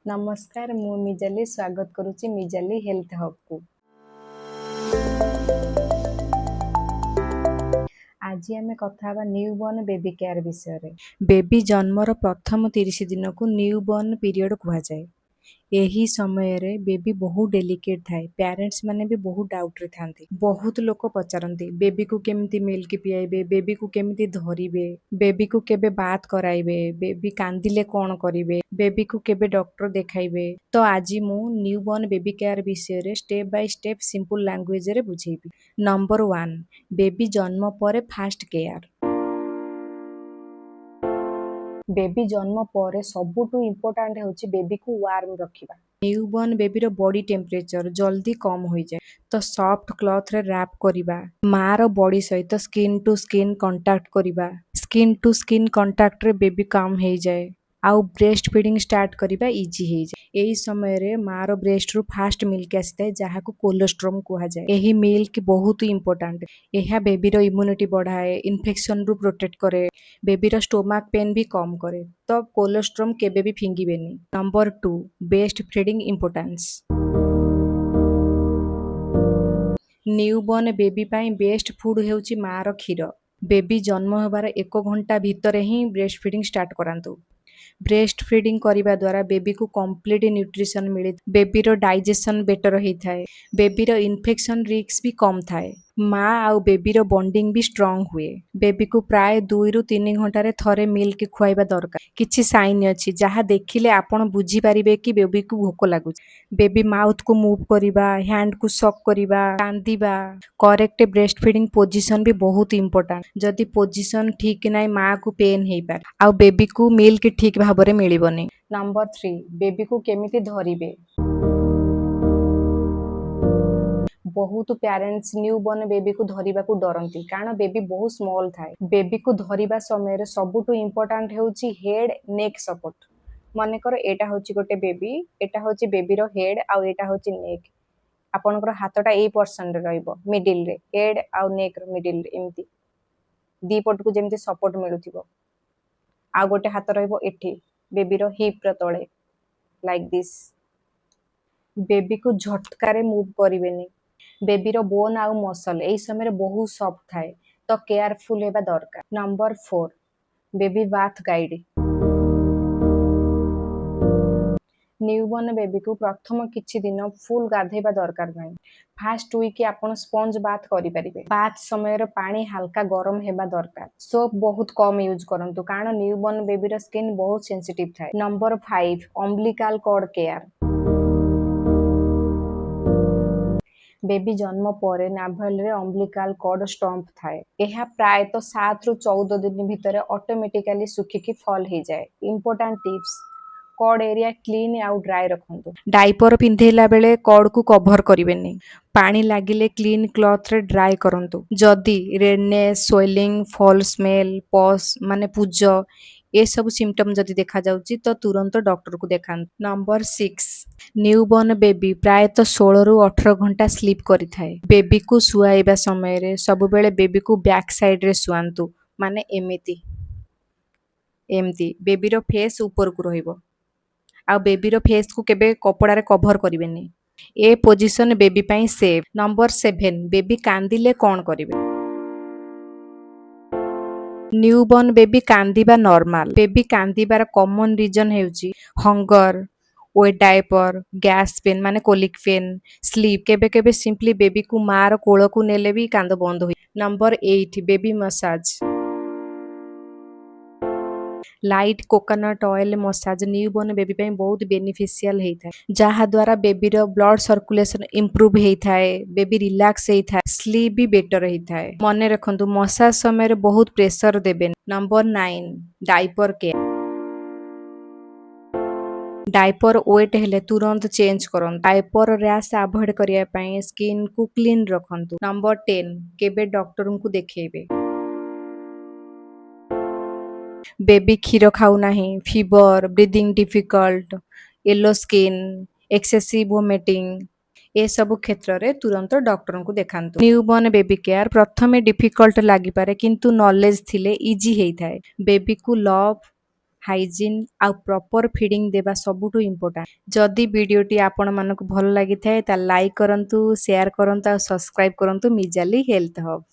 नमस्कार मु मिजाली स्वागत करुच्ची मिजाली हेल्थ हब को। आज आम कथा न्यूबॉर्न बेबी केयर विषय। बेबी जन्मर प्रथम 30 दिन को न्यूबॉर्न पीरियड कह जाए। यही समय रे बेबी बहुत डेलिकेट थाए। पेरेंट्स माने भी बहुत डाउट रे थांती। बहुत लोग पचारती बेबी को केमिति मिल्क पियाइबे, बेबी को केमिति धरिबे, बेबी को केबे बात कराइबे, बेबी कांदिले कौन करिवे, बेबी को केबे डॉक्टर देखाइबे। तो आज मु न्यूबॉर्न बेबी केयर विषय रे step by step simple language रे बुझेबी। नंबर 1 बेबी जन्म पर फास्ट केयर। बेबी जन्म पर सबुठू इम्पोर्टाट होची बेबी को वार्म रखिबा। न्यूबॉर्न बेबी रो बॉडी टेम्परेचर जल्दी कम हो जाए तो सॉफ्ट क्लॉथ रे रैप करिबा। माँ रो बॉडी सहित स्किन टू स्किन कांटेक्ट करिबा। स्किन टू स्किन कांटेक्ट रे बेबी काम हो जाए आउ ब्रेस्ट फीडिंग स्टार्ट करिबा इजी हो जाए। एही समय रे माँ रो ब्रेस्ट रु फास्ट मिल्क आसीताए जहाँ को कोलेस्ट्रम कहा जाए। एही मिल्क बहुत इंपोर्टेंट। यह बेबी रो इम्यूनिटी बढ़ाए, इन्फेक्शन रु प्रोटेक्ट करे, बेबी रो स्टोमक पेन भी कम करे। तो कोलेस्ट्रम केबे भी फिंगिबेनी। Number 2 best feeding importance. Newborn baby पाई बेस्ट फूड हेउची माँ रो क्षीर। बेबी जन्म होबार 1 घंटा भितर ही ब्रेस्ट फीडिंग स्टार्ट करांतु। ब्रेस्ट फीडिंग करिबा द्वारा बेबी को कंप्लीट न्यूट्रिशन मिले। बेबी रो डाइजेशन बेटर होता है। बेबी रो इन्फेक्शन रिस्क भी कम थाए। माँ आउ बेबी रो बॉन्डिंग भी स्ट्रांग हुए। बेबी को प्राय 2 रु 3 घंटा थरे मिल्क खुआइबा दरकार। किछि साइन अछि जहाँ देखिले आपण बुझी पारिबे कि बेबी को भोक लागुच। बेबी माउथ को मूव करिबा, हैंड को सक करिबा, कांदिबा। करेक्ट ब्रेस्ट फीडिंग पोजीशन भी बहुत इंपोर्टेंट। जदि पोजीशन ठीक नाइ माँ को पेन हेइ पारे आउ बेबी को मिल्क ठीक भाबरे मिलिबनी। नंबर 3 बेबी को केमिति धरिबे। बहुत पेरेंट्स न्यूबॉर्न बेबी को धरिबा को डरंती कारण बेबी बहुत स्मॉल थाए। बेबी को धरिबा समय रे सबुठू इंपोर्टेंट हेउची हेड नेक सपोर्ट। माने कर एटा होची गोटे बेबी, एटा होची बेबी रो हेड आउ एटा होची नेक। आपनकर हाथटा ए पर्सन रे रहइबो मिडिल रे, हेड आउ नेक रो मिडिल रे एम्ति दी पट को जेमति सपोर्ट मिलुथिबो। आ गोटे हाथ रहइबो एठी बेबी रो हिप रो तळे लाइक दिस। बेबी को झटकारे मूव करिवेनी। बेबी रो बोन आउ मसल एई समय बहुत सॉफ्ट थाए तो केयरफुल हेबा दरकार। Number 4 baby bath guide. Newborn baby को प्रथम किछि दिन फुल गाधेबा दरकार नाही। फास्ट वीक आपण स्पंज बाथ करि परिबे। बाथ समय रे पानी हल्का गरम हेबा दरकार। सोप बहुत कम यूज करंतु कारण न्यूबॉर्न बेबी रो स्किन बहुत सेंसिटिव थाए। Number 5 umbilical cord care. Baby जन्म पर नाभल रे अम्बिलिकल कॉर्ड स्टम्प थाए। यह प्राय तो 7 रु 14 दिन भितर ऑटोमेटिकली सुखिकी फॉल हो जाए। Important tips cord area clean आउ ड्राई रखंतु। डाइपर पिंधेला बेले कॉर्ड को कवर करिवेनी। पानी लागिले क्लीन क्लॉथ रे ड्राई करंतु। जदी redness, swelling, foul smell, pus माने पुज ए सब सिम्पटम जदि देखा जाउची तो तुरंत डॉक्टर को देखांतु। नंबर 6 न्यूबॉर्न बेबी प्राय तो 16 रु 18 घंटा स्लीप करि थाए। बेबी को सुआइबा समय रे सब बेले बेबी को बैक साइड रे सुआंतु माने एमिति एमती। बेबी रो फेस ऊपर को रहिबो आ बेबी रो फेस को केबे कपड़ा रे कवर करिवेनी। ए पोजीशन बेबी पाई सेफ। नंबर 7 बेबी कांदिले कोन करिवे। न्यूबॉर्न बेबी कांदिबा नॉर्मल। बेबी कांदिबार कॉमन रीजन हेउची hunger, wet diaper, gas pain माने कोलिक पेन, स्लीप। केबे केबे सिंपली बेबी को मार कोल को नेले भी कांद बंद हुई। Number 8 baby massage. Light coconut oil massage newborn baby पे बहुत बेनिफिशियल होता है जहाँ द्वारा बेबी रो ब्लड सर्कुलेशन इंप्रूव होता है। बेबी रिलैक्स होता है, स्लीप भी बेटर होता है। मने रखंतु मसाज समय रे बहुत प्रेशर देबे। Number 9 diaper care. Diaper wet हेले तुरंत चेंज करंतु। डाइपर रैश अवॉइड करिया पई स्किन को क्लीन रखंतु। नंबर 10 केबे डॉक्टर को देखेबे। बेबी क्षीर खाऊ नाही, fever, breathing difficult, yellow skin, excessive vomiting ए सब क्षेत्र रे तुरंत डॉक्टर को देखांतु। न्यूबॉर्न बेबी केयर प्रथमे डिफिकल्ट लागि पारे किंतु नॉलेज थिले इजी हेई थाए। बेबी को लव ହାଇଜିନ୍ ଆଉ ପ୍ରପର୍ ଫିଡ଼ିଂ ଦେବା ସବୁଠୁ ଇମ୍ପୋର୍ଟାଣ୍ଟ। ଯଦି ଭିଡ଼ିଓଟି ଆପଣମାନଙ୍କୁ ଭଲ ଲାଗିଥାଏ ତାହେଲେ ଲାଇକ୍ କରନ୍ତୁ, ସେୟାର କରନ୍ତୁ ଆଉ ସବସ୍କ୍ରାଇବ୍ କରନ୍ତୁ ମିଜାଲି ହେଲ୍ଥ ହବ୍।